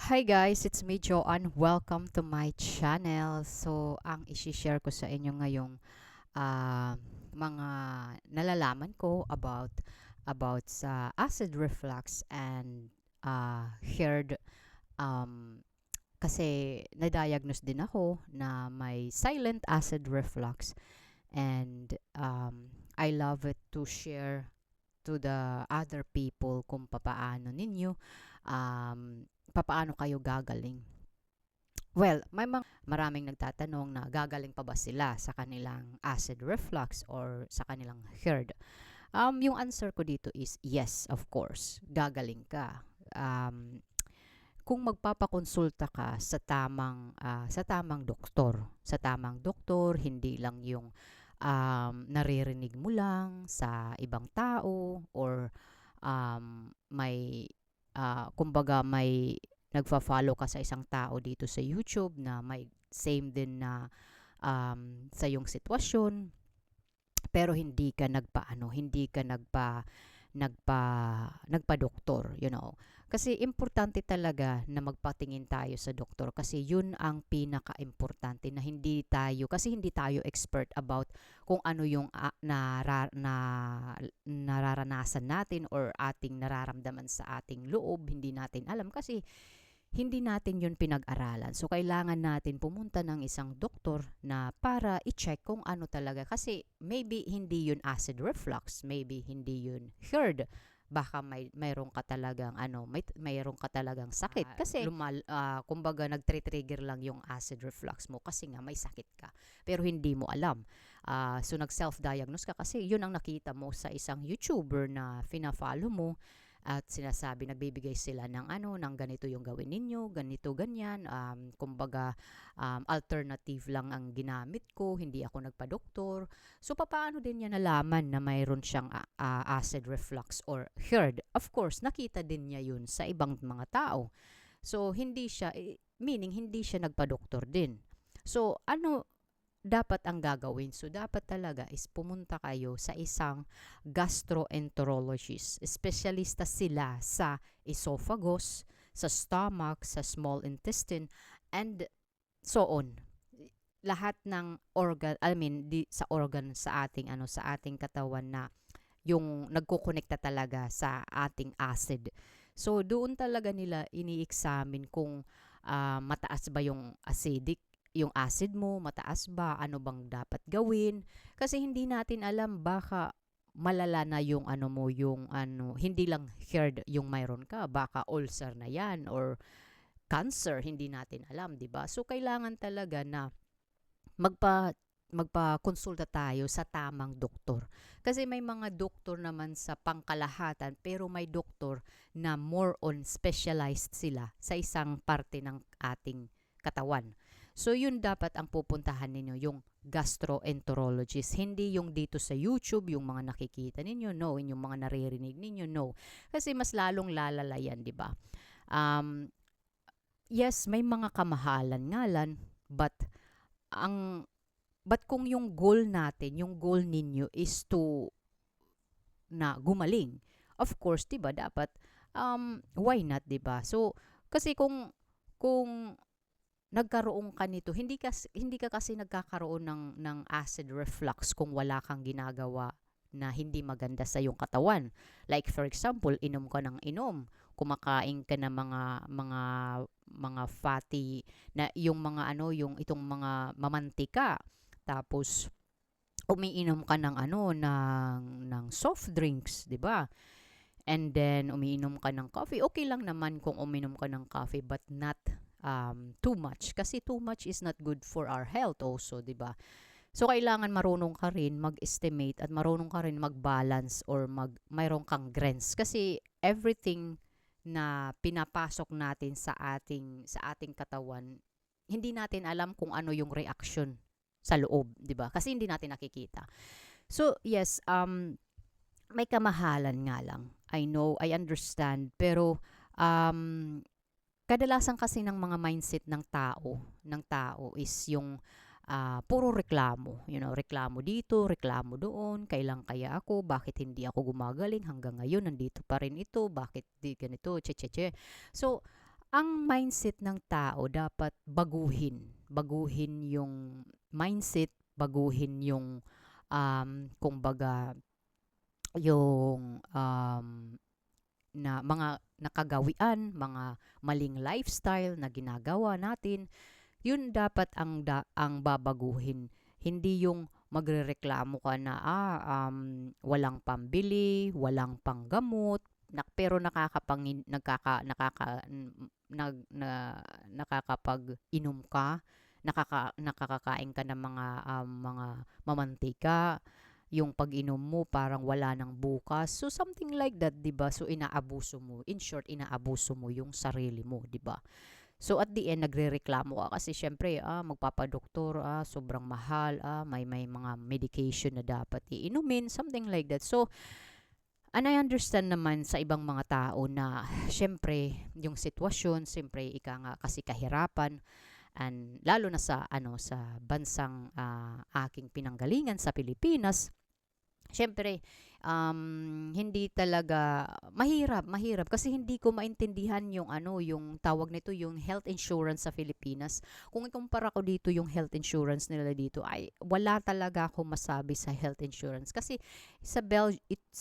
Hi guys, it's me Joanne. Welcome to my channel. So, ang i-share ko sa inyo ngayong mga nalalaman ko about sa acid reflux and heard kasi na-diagnose din ako na may silent acid reflux and I love it to share to the other people kung papaano ninyo papaano kayo gagaling. Well, may maraming nagtatanong na gagaling pa ba sila sa kanilang acid reflux or sa kanilang GERD. Yung answer ko dito is yes, of course. Gagaling ka. Kung magpapakonsulta ka sa tamang doktor, hindi lang yung naririnig mo lang sa ibang tao or kumbaga may nagfa-follow ka sa isang tao dito sa YouTube na may same din na sa yung sitwasyon pero hindi ka nagpa-doktor, you know. Kasi importante talaga na magpatingin tayo sa doktor kasi yun ang pinaka-importante na hindi tayo expert about kung ano yung nararanasan natin or ating nararamdaman sa ating loob, hindi natin alam kasi hindi natin yun pinag-aralan. So, kailangan natin pumunta ng isang doktor na para i-check kung ano talaga. Kasi maybe hindi yun acid reflux, maybe hindi yun GERD. Baka mayroon ka talagang mayroon ka talagang sakit kasi kumbaga nagtre-trigger lang yung acid reflux mo kasi nga may sakit ka pero hindi mo alam. So nag self-diagnose ka kasi yun ang nakita mo sa isang YouTuber na fina-follow mo at sinasabi nagbibigay sila ng ganito yung gawin ninyo, ganito ganyan, kumbaga alternative lang ang ginamit ko, hindi ako nagpa-doktor. So papaano din niya nalaman na mayroon siyang acid reflux or GERD? Of course, nakita din niya yun sa ibang mga tao. So meaning hindi siya nagpa-doktor din. So ano dapat ang gagawin? So, dapat talaga is pumunta kayo sa isang gastroenterologist. Espesyalista sila sa esophagus, sa stomach, sa small intestine, and so on. Lahat ng organ, sa organ sa ating sa ating katawan na yung nagkukonekta talaga sa ating acid. So, doon talaga nila ini-examine kung mataas ba yung acid mo, mataas ba, ano bang dapat gawin. Kasi hindi natin alam, baka malala na yung hindi lang GERD yung mayroon ka, baka ulcer na yan or cancer, hindi natin alam, 'di ba? So kailangan talaga na magpa magpakonsulta tayo sa tamang doktor. Kasi may mga doktor naman sa pangkalahatan pero may doktor na more on specialized sila sa isang parte ng ating katawan. So yun dapat ang pupuntahan ninyo, yung gastroenterologist. Hindi yung dito sa YouTube, yung mga nakikita ninyo, no. Yung mga naririnig ninyo, no. Kasi mas lalong lalala yan, di ba? Um, yes, may mga kamahalan nga lang, ang but kung yung goal ninyo is to na gumaling, of course, 'di ba, dapat why not, 'di ba? So, kasi kung nagkaroon ka nito, hindi ka kasi nagkakaroon ng acid reflux kung wala kang ginagawa na hindi maganda sa iyong katawan. Like for example, inom ka ng inom, kumakain ka ng mga fatty na yung yung itong mga mamantika. Tapos umiinom ka ng soft drinks, 'di ba? And then umiinom ka ng coffee. Okay lang naman kung uminom ka ng coffee but not too much kasi too much is not good for our health also, 'di ba? So kailangan marunong ka rin mag-estimate at marunong ka rin mag-balance or mayroon kang grants kasi everything na pinapasok natin sa ating katawan, hindi natin alam kung ano yung reaction sa loob, 'di ba? Kasi hindi natin nakikita. So, yes, may kamahalan nga lang. I know, I understand, pero um, kadalasan kasi ng mga mindset ng tao is yung puro reklamo. You know, reklamo dito, reklamo doon, kailan kaya ako, bakit hindi ako gumagaling hanggang ngayon, nandito pa rin ito, bakit di ganito, che che che. So, Ang mindset ng tao dapat baguhin. Baguhin yung mindset, baguhin yung kumbaga yung na mga nakagawian, mga maling lifestyle na ginagawa natin. Yun dapat ang babaguhin. Hindi yung magrereklamo ka na walang pambili, walang panggamot, pero nakakapag-inom ka, nakakakain ka ng mga mamantika, yung pag-inom mo parang wala nang bukas. So something like that, 'di ba? So inaabuso mo. In short, inaabuso mo yung sarili mo, 'di ba? So at the end nagrereklamo ka kasi syempre magpapadoktor, sobrang mahal, may mga medication na dapat iinumin, something like that. So and I understand naman sa ibang mga tao na syempre yung sitwasyon, syempre ika nga kasi kahirapan, and lalo na sa bansang aking pinanggalingan sa Pilipinas. Siyempre, hindi talaga mahirap kasi hindi ko maintindihan yung tawag nito, yung health insurance sa Pilipinas. Kung ikumpara ko dito yung health insurance nila dito, ay wala talaga ako masabi sa health insurance kasi sa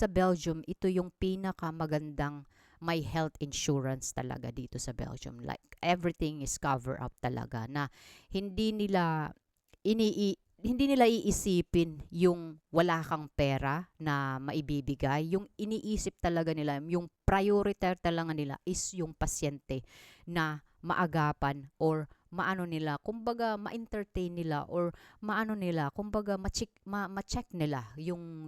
Belgium ito yung pinakamagandang may health insurance talaga dito sa Belgium. Like everything is cover up talaga na hindi nila ini hindi nila iisipin yung wala kang pera na maibibigay. Yung iniisip talaga nila, yung priority talaga nila is yung pasyente na maagapan or maano nila, kumbaga ma-entertain nila or maano nila, kumbaga ma-check nila yung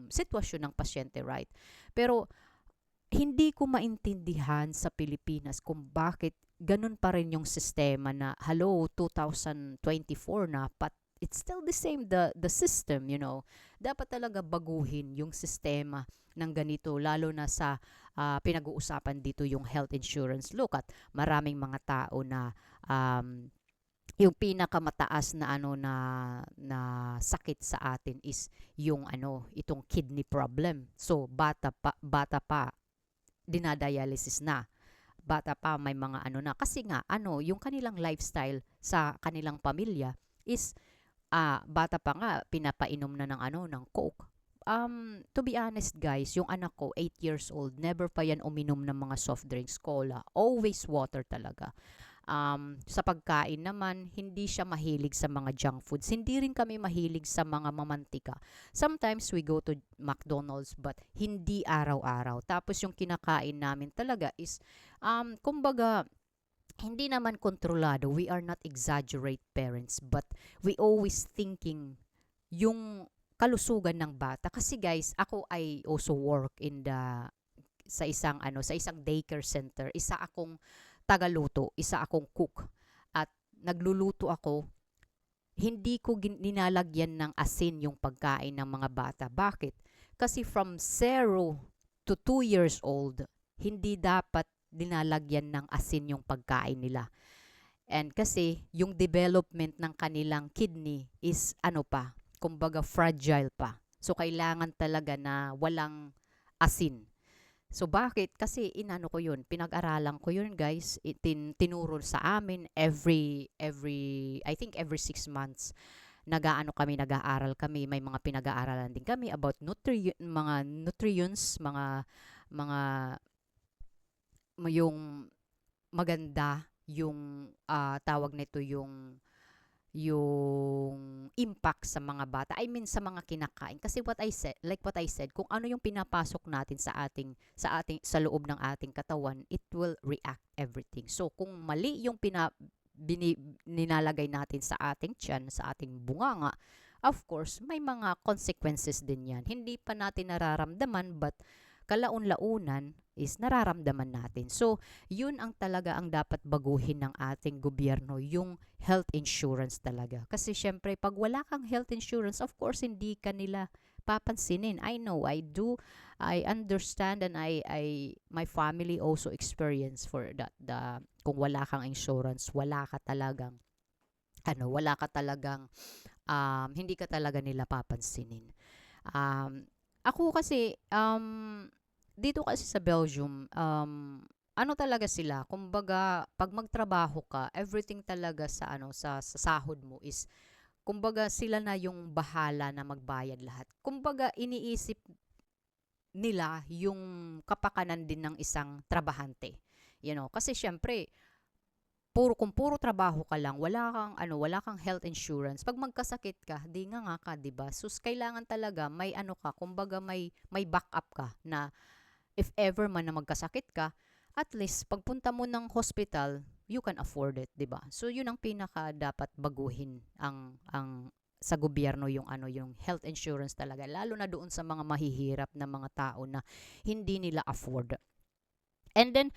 sitwasyon ng pasyente, right? Pero hindi ko maintindihan sa Pilipinas kung bakit ganun pa rin yung sistema na hello 2024 na but it's still the same, the system, dapat talaga baguhin yung sistema ng ganito, lalo na sa pinag-uusapan dito yung health insurance. Look at maraming mga tao na yung pinakamataas na na sakit sa atin is yung itong kidney problem. So bata pa dinadialysis na. Bata pa may mga na kasi nga yung kanilang lifestyle sa kanilang pamilya is bata pa nga pinapainom na ng Coke. To be honest guys, yung anak ko 8 years old, never pa yan uminom ng mga soft drinks, cola, always water talaga. Sa pagkain naman, hindi siya mahilig sa mga junk foods. Hindi rin kami mahilig sa mga mamantika. Sometimes we go to McDonald's but hindi araw-araw. Tapos yung kinakain namin talaga is, kumbaga, hindi naman kontrolado. We are not exaggerate parents but we always thinking yung kalusugan ng bata. Kasi guys, ako I also work in sa isang daycare center. Isa akong tagaluto, isa akong cook. At nagluluto ako, hindi ko ninalagyan ng asin yung pagkain ng mga bata. Bakit? Kasi from 0 to 2 years old, hindi dapat dinalagyan ng asin yung pagkain nila. And kasi yung development ng kanilang kidney is kumbaga fragile pa. So kailangan talaga na walang asin. So bakit? Kasi ko yun, pinag-aralan ko yun guys, tinuro sa amin I think every 6 months, nag-aaral kami, may mga pinag-aaralan din kami about mga nutrients, mga yung maganda, yung tawag nito yung impact sa mga bata. I mean sa mga kinakain. Kasi what I said, kung ano yung pinapasok natin sa loob ng ating katawan, it will react everything. So kung mali yung nilalagay natin sa ating tiyan, sa ating bunganga, of course, may mga consequences din yan. Hindi pa natin nararamdaman but kalaun-launan is nararamdaman natin. So, yun ang dapat baguhin ng ating gobyerno, yung health insurance talaga. Kasi syempre, pag wala kang health insurance, of course, hindi ka nila papansinin. I know, I do, I understand, and my family also experience for that. Kung wala kang insurance, wala ka talagang, hindi ka talaga nila papansinin. Ako kasi, dito kasi sa Belgium, ano talaga sila, kumbaga, pag magtrabaho ka, everything talaga sa ano, sa sahod mo is, kumbaga, sila na yung bahala na magbayad lahat. Kumbaga, iniisip nila yung kapakanan din ng isang trabahante. Kasi syempre, kung puro trabaho ka lang, wala kang health insurance. Pag magkasakit ka, di nga ka, 'di ba? So kailangan talaga may ano ka, kumbaga may backup ka na if ever man na magkasakit ka, at least pagpunta mo ng hospital, you can afford it, 'di ba? So yun ang pinaka dapat baguhin ang sa gobyerno, yung health insurance talaga, lalo na doon sa mga mahihirap na mga tao na hindi nila afford. And then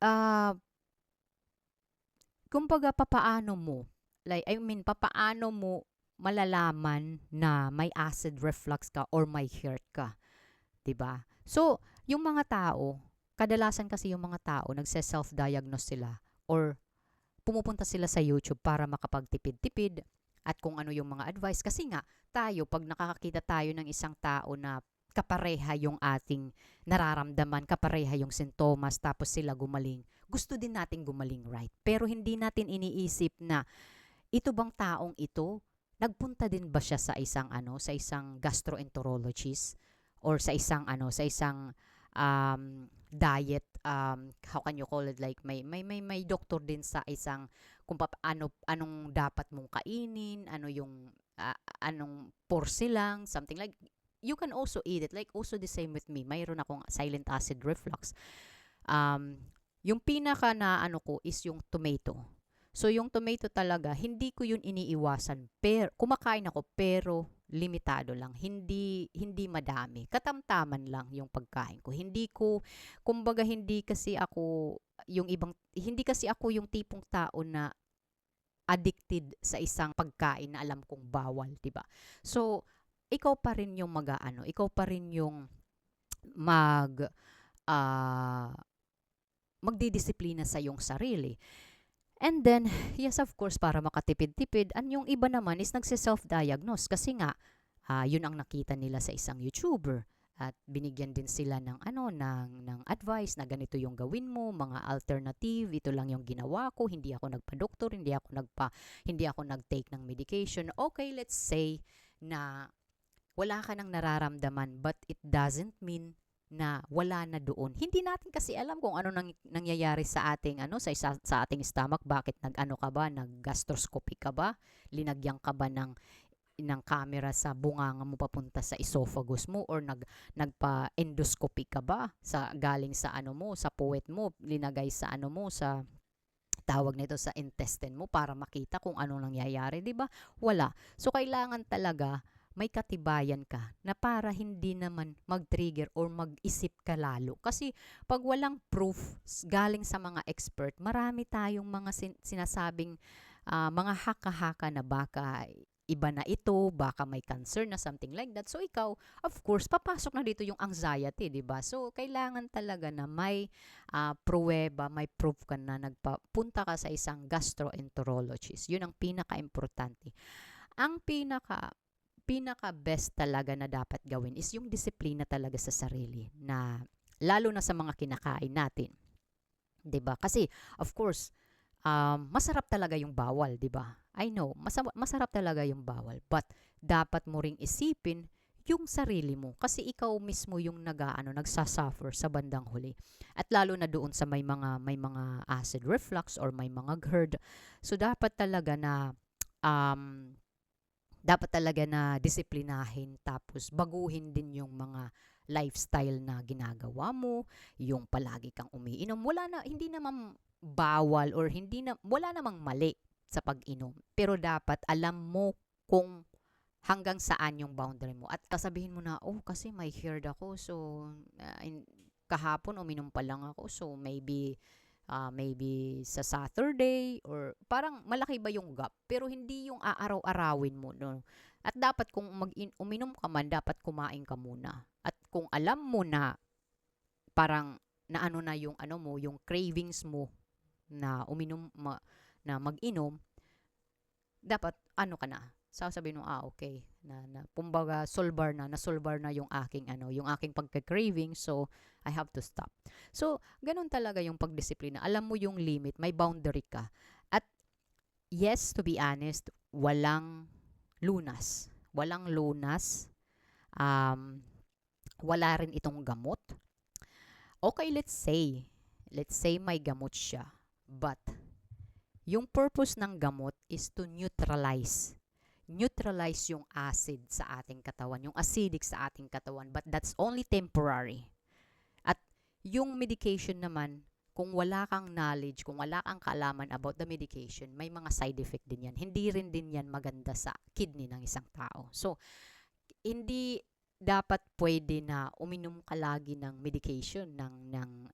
uh, kumbaga, papaano mo malalaman na may acid reflux ka or may heart ka, 'di ba? So, yung mga tao, kadalasan kasi yung mga tao nagse-self-diagnose sila or pumupunta sila sa YouTube para makapagtipid-tipid at kung ano yung mga advice. Kasi nga, tayo, pag nakakakita tayo ng isang tao na kapareha yung ating nararamdaman, kapareha yung sintomas, tapos sila gumaling, gusto din nating gumaling, right? Pero hindi natin iniisip na ito bang taong ito, nagpunta din ba siya sa isang gastroenterologist or sa isang diet, how can you call it, like may doktor din sa isang kung anong dapat mong kainin, anong porsi lang, something like, you can also eat it, like also the same with me, mayroon akong silent acid reflux. um, yung pinaka na ano ko is yung tomato. So yung tomato talaga, hindi ko yun iniiwasan. Pero kumakain ako pero limitado lang. Hindi madami. Katamtaman lang yung pagkain ko. Kumbaga, hindi kasi ako yung tipong tao na addicted sa isang pagkain na alam kong bawal, 'di ba? So ikaw pa rin yung ikaw pa rin yung mag ah magdidisiplina sa iyong sarili. And then, yes, of course, para makatipid-tipid, yung iba naman is nagse-self-diagnose kasi nga, yun ang nakita nila sa isang YouTuber. At binigyan din sila ng advice na ganito yung gawin mo, mga alternative, ito lang yung ginawa ko, hindi ako nagpa-doktor, hindi ako nag-take ng medication. Okay, let's say na wala ka nang nararamdaman, but it doesn't mean na wala na doon. Hindi natin kasi alam kung ano nangyayari sa ating sa ating stomach, bakit nag-ano ka ba, nag-gastroscopy ka ba, linagyan ka ba ng camera sa bunganga mo papunta sa esophagus mo, or nagpa-endoscopy ka ba galing sa sa puwet mo, linagay sa sa tawag nito sa intestine mo para makita kung ano nangyayari, 'di ba? Wala. So kailangan talaga may katibayan ka na para hindi naman mag-trigger or mag-isip ka lalo. Kasi pag walang proof galing sa mga expert, marami tayong mga sinasabing mga haka-haka na baka iba na ito, baka may cancer na, something like that. So ikaw, of course, papasok na dito yung anxiety, 'di ba? So kailangan talaga na may pruweba, may proof ka na nagpapunta ka sa isang gastroenterologist. Yun ang pinaka-importante. Ang pinaka best talaga na dapat gawin is yung disiplina talaga sa sarili, na lalo na sa mga kinakain natin, 'di ba? Kasi of course, masarap talaga yung bawal, 'di ba? I know, masarap talaga yung bawal, but dapat mo ring isipin yung sarili mo kasi ikaw mismo yung nagsasuffer sa bandang huli. At lalo na doon sa may mga acid reflux or may mga GERD. So um, dapat talaga na disiplinahin, tapos baguhin din yung mga lifestyle na ginagawa mo, yung palagi kang umiinom. Hindi naman bawal or wala namang mali sa pag-inom. Pero dapat alam mo kung hanggang saan yung boundary mo. At kasabihin mo na, oh, kasi may heard ako, so kahapon uminom pa lang ako, so maybe sa Saturday, or parang malaki ba yung gap, pero hindi yung aaraw-arawin mo, no? At dapat kung uminom ka man, dapat kumain ka muna. At kung alam mo na parang na na yung yung cravings mo na na mag-inom, dapat ka na, sasabihin mo, okay, kumbaga, nasolbar na yung aking, yung aking pagka-craving, so, I have to stop. So, ganun talaga yung pagdisiplina. Alam mo yung limit, may boundary ka. At, yes, to be honest, walang lunas. Walang lunas. Wala rin itong gamot. Okay, let's say may gamot siya. But, yung purpose ng gamot is to neutralize yung acid sa ating katawan, yung acidic sa ating katawan, but that's only temporary. At yung medication naman, kung wala kang knowledge, kung wala kang kaalaman about the medication, may mga side effect din yan. Hindi rin din yan maganda sa kidney ng isang tao. So, hindi dapat pwede na uminom ka lagi ng medication ng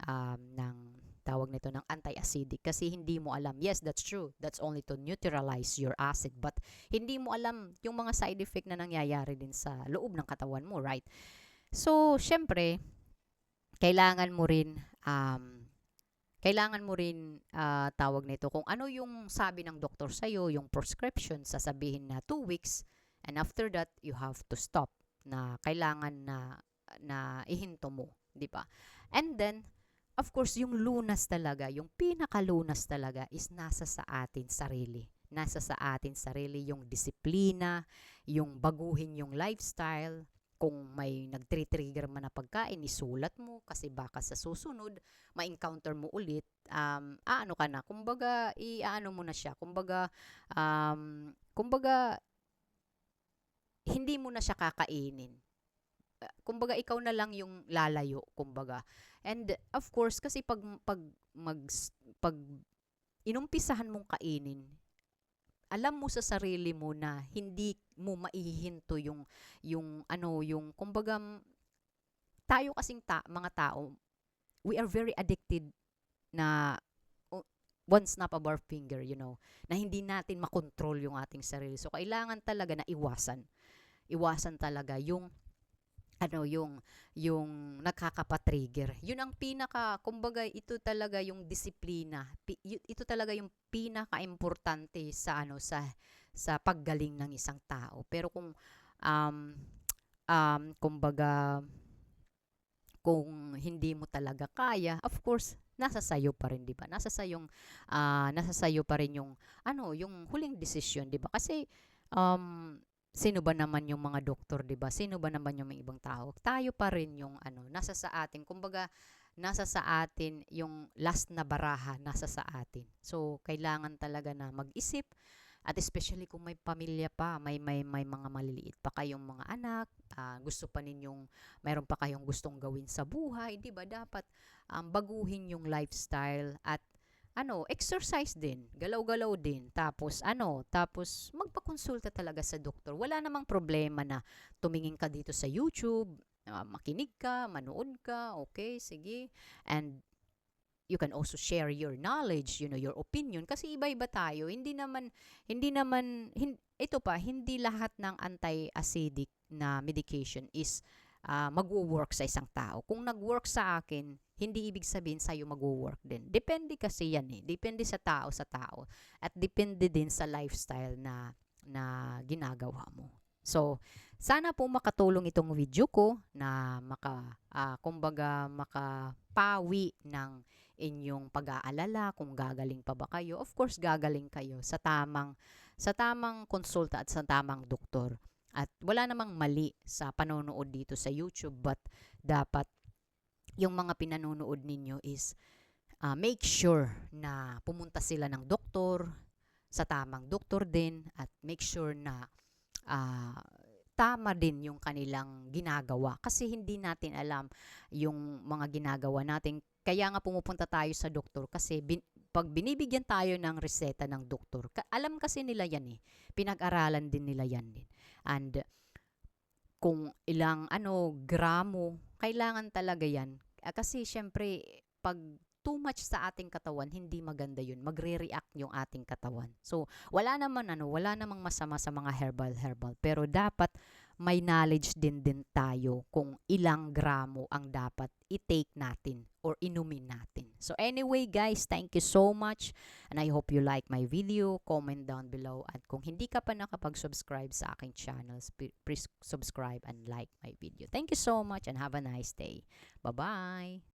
tawag nito ng anti-acidic kasi hindi mo alam. Yes, that's true. That's only to neutralize your acid, but hindi mo alam yung mga side effect na nangyayari din sa loob ng katawan mo, right? So, syempre, kailangan mo rin tawag nito kung ano yung sabi ng doktor sa'yo, yung prescription, sasabihin na 2 weeks, and after that, you have to stop na kailangan na ihinto mo, di ba? And then, of course, yung lunas talaga, yung pinakalunas talaga is nasa sa atin sarili. Nasa sa atin sarili yung disiplina, yung baguhin yung lifestyle. Kung may nagtre-trigger man na pagkain, isulat mo kasi baka sa susunod, ma-encounter mo ulit, ano ka na, kumbaga, i-ano mo na siya, kumbaga, hindi mo na siya kakainin. Kumbaga, ikaw na lang yung lalayo, kumbaga. And, of course, kasi pag inumpisahan mong kainin, alam mo sa sarili mo na hindi mo maihinto yung kumbaga, tayo kasing mga tao, we are very addicted na one snap of our finger, na hindi natin makontrol yung ating sarili. So, kailangan talaga na iwasan talaga yung nakakapatrigger. Yun ang kumbaga, ito talaga yung disiplina. Ito talaga yung pinaka-importante sa paggaling ng isang tao. Pero kumbaga, kung hindi mo talaga kaya, of course, nasa sayo pa rin, 'di ba? Nasa sayo pa rin yung yung huling desisyon, 'di ba? Kasi sino ba naman yung mga doktor, 'di ba? Sino ba naman yung mga ibang tao? Tayo pa rin yung nasa sa atin. Kumbaga, nasa sa atin yung last na baraha, nasa sa atin. So, kailangan talaga na mag-isip at especially kung may pamilya pa, may mga maliliit pa kayong mga anak, gusto pa ninyong mayroon pa kayong gustong gawin sa buhay, 'di ba? Dapat baguhin yung lifestyle at exercise din, galaw-galaw din, tapos magpakonsulta talaga sa doktor. Wala namang problema na tumingin ka dito sa YouTube, makinig ka, manood ka, okay, sige. And you can also share your knowledge, your opinion, kasi iba-iba tayo. Hindi lahat ng anti-acidic na medication is mag-work sa isang tao. Kung nag-work sa akin, hindi ibig sabihin sa'yo mag-work din. Depende kasi yan eh. Depende sa tao. At depende din sa lifestyle na ginagawa mo. So, sana po makatulong itong video ko na kumbaga makapawi ng inyong pag-aalala kung gagaling pa ba kayo. Of course, gagaling kayo sa tamang konsulta at sa tamang doktor. At wala namang mali sa panonood dito sa YouTube, but dapat yung mga pinanonood ninyo is make sure na pumunta sila ng doktor, sa tamang doktor din, at make sure na tama din yung kanilang ginagawa. Kasi hindi natin alam yung mga ginagawa natin. Kaya nga pumupunta tayo sa doktor kasi pag binibigyan tayo ng reseta ng doktor, alam kasi nila yan eh. Pinag-aralan din nila yan din. And kung ilang gramo, kailangan talaga yan. Kasi syempre, pag too much sa ating katawan, hindi maganda yun. Magre-react yung ating katawan. So, wala namang masama sa mga herbal. Pero dapat may knowledge din tayo kung ilang gramo ang dapat i-take natin or inumin natin. So anyway guys, thank you so much and I hope you like my video. Comment down below at kung hindi ka pa nakapag-subscribe sa aking channel, please subscribe and like my video. Thank you so much and have a nice day. Bye-bye!